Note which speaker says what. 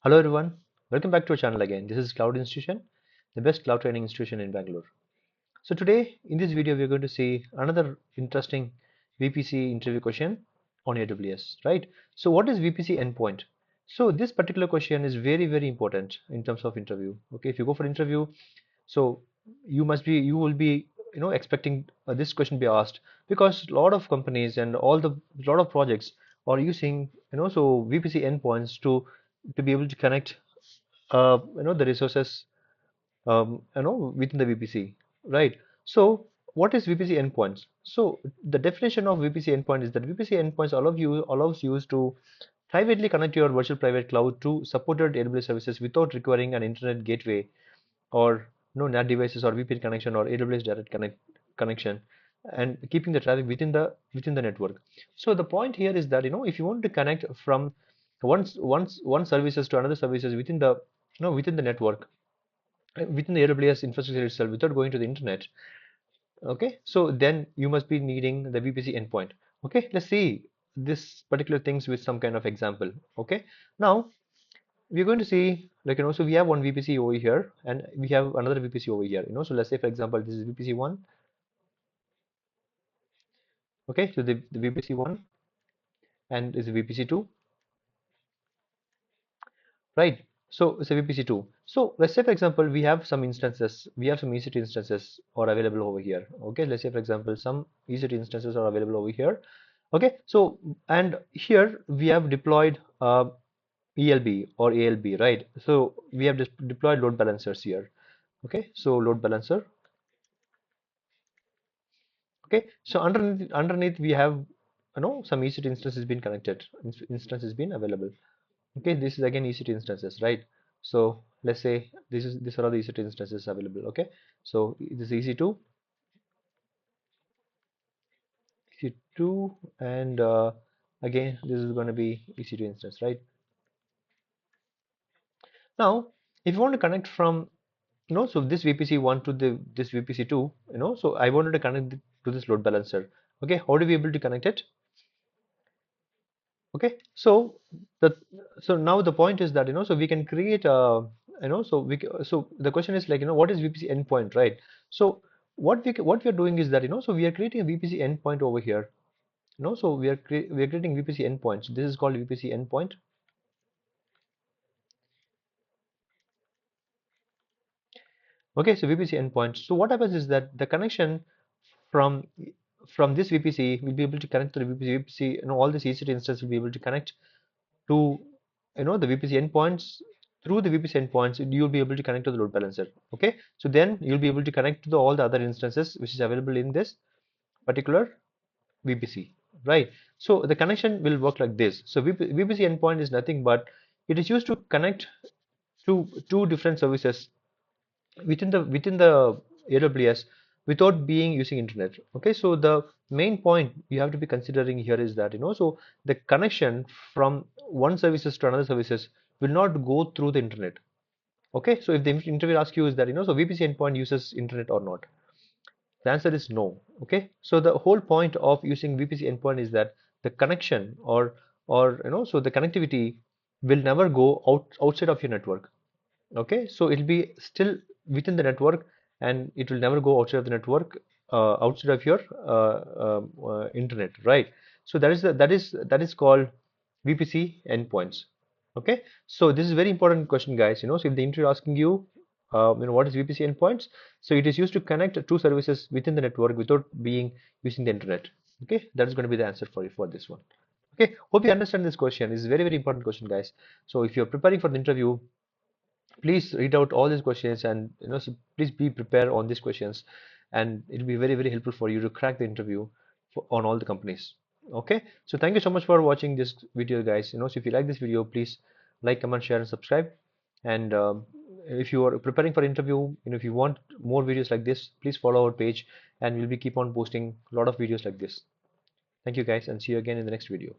Speaker 1: Hello everyone, welcome back to our channel again. This is Cloud Institution, the best cloud training institution in Bangalore. So today in this video we are going to see another interesting VPC interview question on AWS, right? So what is VPC endpoint? So this particular question is very important in terms of interview. Okay, if you go for interview, so you will be expecting this question be asked because a lot of companies and lot of projects are using so VPC endpoints to be able to connect the resources within the VPC, right? So what is VPC endpoints? So the definition of VPC endpoint is that VPC endpoints allows you to privately connect your virtual private cloud to supported AWS services without requiring an internet gateway or NAT devices or VPN connection or AWS direct connection, and keeping the traffic within the network. So the point here is that if you want to connect from one services to another services within the within the network, within the AWS infrastructure itself without going to the internet, okay, so then you must be needing the VPC endpoint. Okay, let's see this particular things with some kind of example. Okay, now we're going to see, like, so we have one VPC over here and we have another VPC over here, so let's say for example this is VPC 1. Okay, so the VPC 1 and this is VPC 2, right? So it's a VPC 2. So let's say for example we have some instances, we have some EC2 instances are available over here. Okay, let's say for example some EC2 instances are available over here. Okay, so and here we have deployed ELB or ALB, right? So we have deployed load balancers here. Okay, so load balancer. Okay, so underneath we have some EC2 instances been connected, instances been available. Okay, this is again EC2 instances, right? So let's say these are all the EC2 instances available. Okay, so this is EC2, EC2, and again this is going to be EC2 instance, right? Now, if you want to connect from so this VPC 1 to this VPC 2, so I wanted to connect to this load balancer. Okay, how do we able to connect it? Okay, so the so now the point is that so we can create so so the question is like what is VPC endpoint, right? So what we are doing is that so we are creating a VPC endpoint over here. So we are creating VPC endpoints. This is called VPC endpoint. Okay, so VPC endpoint. So what happens is that the connection from from this VPC will be able to connect to the VPC. All the EC2 instances will be able to connect to the VPC endpoints. Through the VPC endpoints you'll be able to connect to the load balancer. Okay, so then you'll be able to connect to all the other instances which is available in this particular VPC, right? So the connection will work like this. So VPC endpoint is nothing but it is used to connect to two different services within the AWS without being using internet. Okay, so the main point you have to be considering here is that so the connection from one services to another services will not go through the internet. Okay, so if the interviewer asks you is that so VPC endpoint uses internet or not, the answer is no. Okay, so the whole point of using VPC endpoint is that the connection or so the connectivity will never go outside of your network. Okay, so it'll be still within the network and it will never go outside of the network, outside of your internet, right? So that is called VPC endpoints. Okay, so this is very important question, guys. So if the interviewer asking you what is VPC endpoints, so it is used to connect two services within the network without being using the internet. Okay, that is going to be the answer for you for this one. Okay, hope you understand this question. It's a very important question, guys. So if you're preparing for the interview, please read out all these questions and so please be prepared on these questions, and it'll be very helpful for you to crack the interview on all the companies. Okay, so thank you so much for watching this video, guys. So if you like this video, please like, comment, share, and subscribe. And if you are preparing for interview, if you want more videos like this, please follow our page and we'll be keep on posting a lot of videos like this. Thank you, guys, and see you again in the next video.